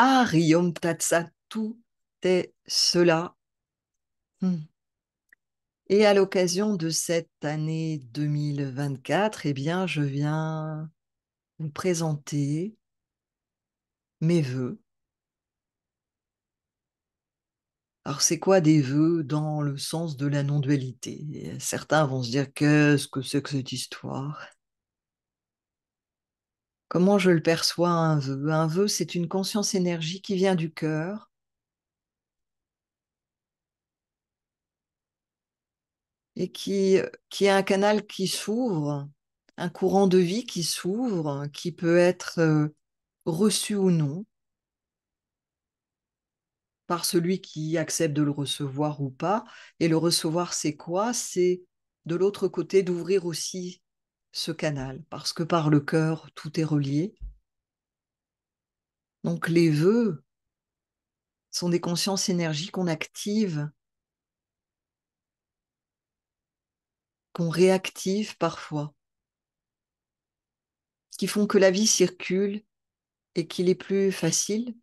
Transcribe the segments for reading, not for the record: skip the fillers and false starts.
Ariom Tatsa, tout est cela. Hmm. Et à l'occasion de cette année 2024, eh bien, je viens vous présenter mes vœux. Alors, c'est quoi des vœux dans le sens de la non-dualité? Et certains vont se dire, qu'est-ce que c'est que cette histoire? Comment je le perçois, un vœu? Un vœu, c'est une conscience énergie qui vient du cœur et qui est un canal qui s'ouvre, un courant de vie qui s'ouvre, qui peut être reçu ou non par celui qui accepte de le recevoir ou pas. Et le recevoir, c'est quoi? C'est de l'autre côté d'ouvrir aussi ce canal, parce que par le cœur, tout est relié. Donc les vœux sont des consciences énergies qu'on active, qu'on réactive parfois, qui font que la vie circule et qu'il est plus facile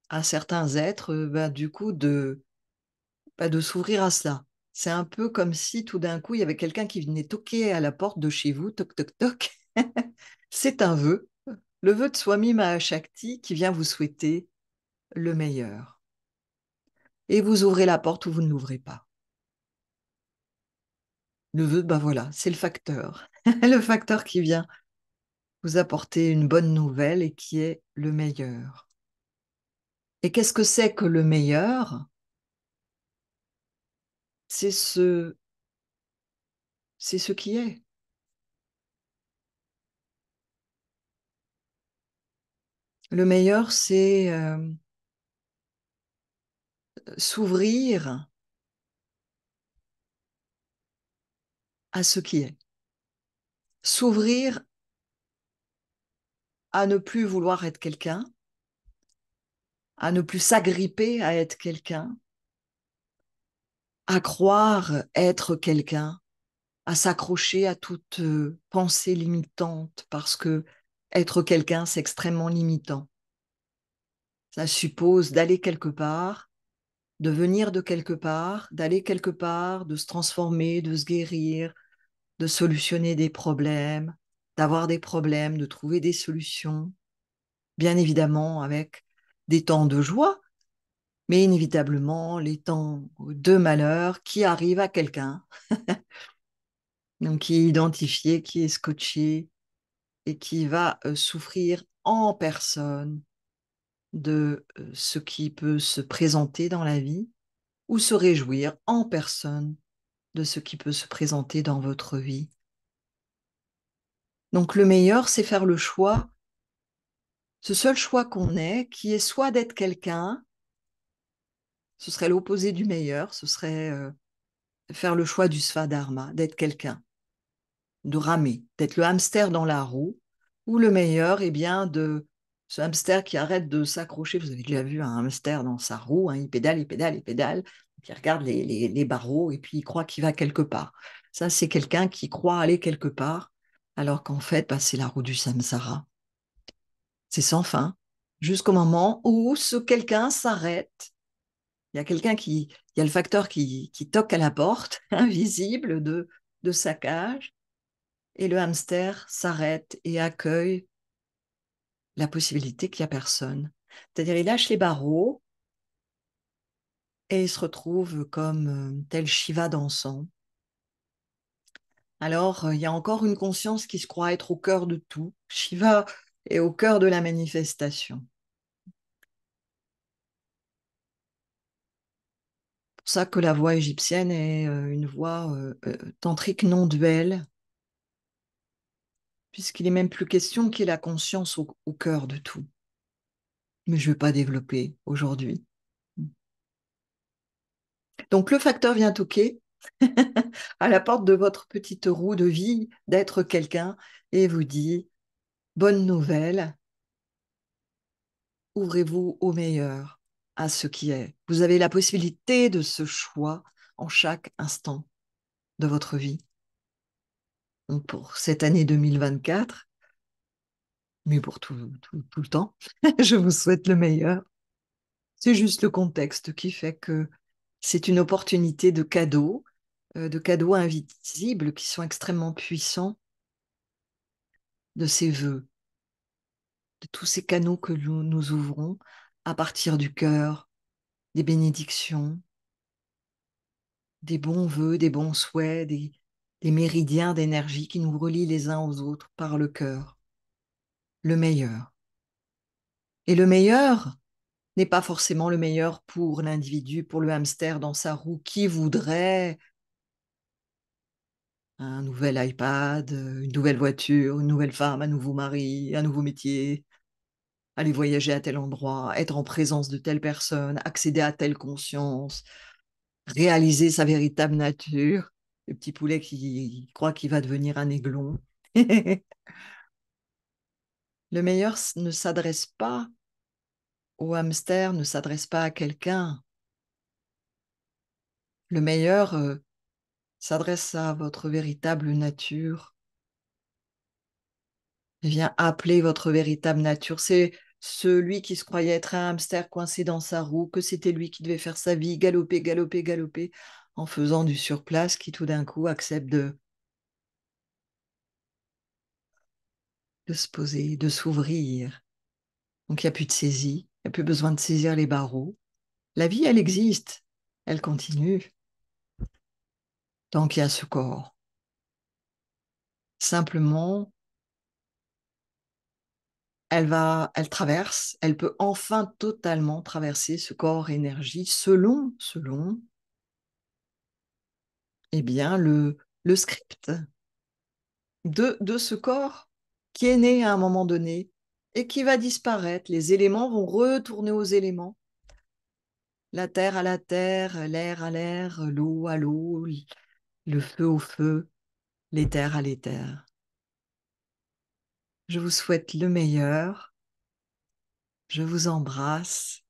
à certains êtres, du coup, de s'ouvrir à cela. C'est un peu comme si tout d'un coup, il y avait quelqu'un qui venait toquer à la porte de chez vous, toc, toc, toc. C'est un vœu, le vœu de Swami Mahashakti qui vient vous souhaiter le meilleur. Et vous ouvrez la porte ou vous ne l'ouvrez pas. Le vœu, ben voilà, c'est le facteur. Le facteur qui vient vous apporter une bonne nouvelle et qui est le meilleur. Et qu'est-ce que c'est que le meilleur? C'est ce qui est. Le meilleur, c'est s'ouvrir à ce qui est. S'ouvrir à ne plus vouloir être quelqu'un, à ne plus s'agripper à être quelqu'un, à croire être quelqu'un, à s'accrocher à toute pensée limitante, parce que être quelqu'un, c'est extrêmement limitant. Ça suppose d'aller quelque part, de venir de quelque part, d'aller quelque part, de se transformer, de se guérir, de solutionner des problèmes, d'avoir des problèmes, de trouver des solutions, bien évidemment avec des temps de joie, mais inévitablement les temps de malheur qui arrivent à quelqu'un, donc qui est identifié, qui est scotché et qui va souffrir en personne de ce qui peut se présenter dans la vie ou se réjouir en personne de ce qui peut se présenter dans votre vie. Donc le meilleur, c'est faire le choix, ce seul choix qu'on ait, qui est soit d'être quelqu'un, ce serait l'opposé du meilleur, ce serait faire le choix du svadharma, d'être quelqu'un, de ramer, d'être le hamster dans la roue, ou le meilleur, eh bien, de ce hamster qui arrête de s'accrocher. Vous avez déjà vu un hamster dans sa roue, hein, il pédale, il pédale, il pédale, puis il regarde les barreaux et puis il croit qu'il va quelque part. Ça, c'est quelqu'un qui croit aller quelque part, alors qu'en fait, bah, c'est la roue du samsara. C'est sans fin, jusqu'au moment où ce quelqu'un s'arrête. Il y a le facteur qui toque à la porte, invisible de sa cage, et le hamster s'arrête et accueille la possibilité qu'il n'y a personne. C'est-à-dire, il lâche les barreaux et il se retrouve comme tel Shiva dansant. Alors, il y a encore une conscience qui se croit être au cœur de tout. Shiva est au cœur de la manifestation. C'est pour ça que la voix égyptienne est une voix tantrique non duelle, puisqu'il n'est même plus question qu'il y ait la conscience au cœur de tout. Mais je ne vais pas développer aujourd'hui. Donc le facteur vient toquer à la porte de votre petite roue de vie d'être quelqu'un et vous dit, bonne nouvelle, ouvrez-vous au meilleur, à ce qui est. Vous avez la possibilité de ce choix en chaque instant de votre vie. Donc pour cette année 2024, mais pour tout le temps. Je vous souhaite le meilleur. C'est juste le contexte qui fait que c'est une opportunité de cadeaux invisibles qui sont extrêmement puissants, de ces vœux, de tous ces canaux que nous ouvrons à partir du cœur, des bénédictions, des bons vœux, des bons souhaits, des méridiens d'énergie qui nous relient les uns aux autres par le cœur. Le meilleur. Et le meilleur n'est pas forcément le meilleur pour l'individu, pour le hamster dans sa roue qui voudrait un nouvel iPad, une nouvelle voiture, une nouvelle femme, un nouveau mari, un nouveau métier, aller voyager à tel endroit, être en présence de telle personne, accéder à telle conscience, réaliser sa véritable nature. Le petit poulet qui croit qu'il va devenir un aiglon. Le meilleur ne s'adresse pas au hamster, ne s'adresse pas à quelqu'un. Le meilleur s'adresse à votre véritable nature. Il vient appeler votre véritable nature. C'est celui qui se croyait être un hamster coincé dans sa roue, que c'était lui qui devait faire sa vie, galoper, galoper, galoper, en faisant du surplace, qui tout d'un coup accepte de se poser, de s'ouvrir. Donc il n'y a plus de saisie, il n'y a plus besoin de saisir les barreaux. La vie, elle existe, elle continue, tant qu'il y a ce corps. Simplement, elle traverse, elle peut enfin totalement traverser ce corps énergie selon eh bien, le script de ce corps qui est né à un moment donné et qui va disparaître. Les éléments vont retourner aux éléments. La terre à la terre, l'air à l'air, l'eau à l'eau, le feu au feu, l'éther à l'éther. Je vous souhaite le meilleur. Je vous embrasse.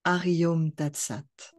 Hariom Tat Sat.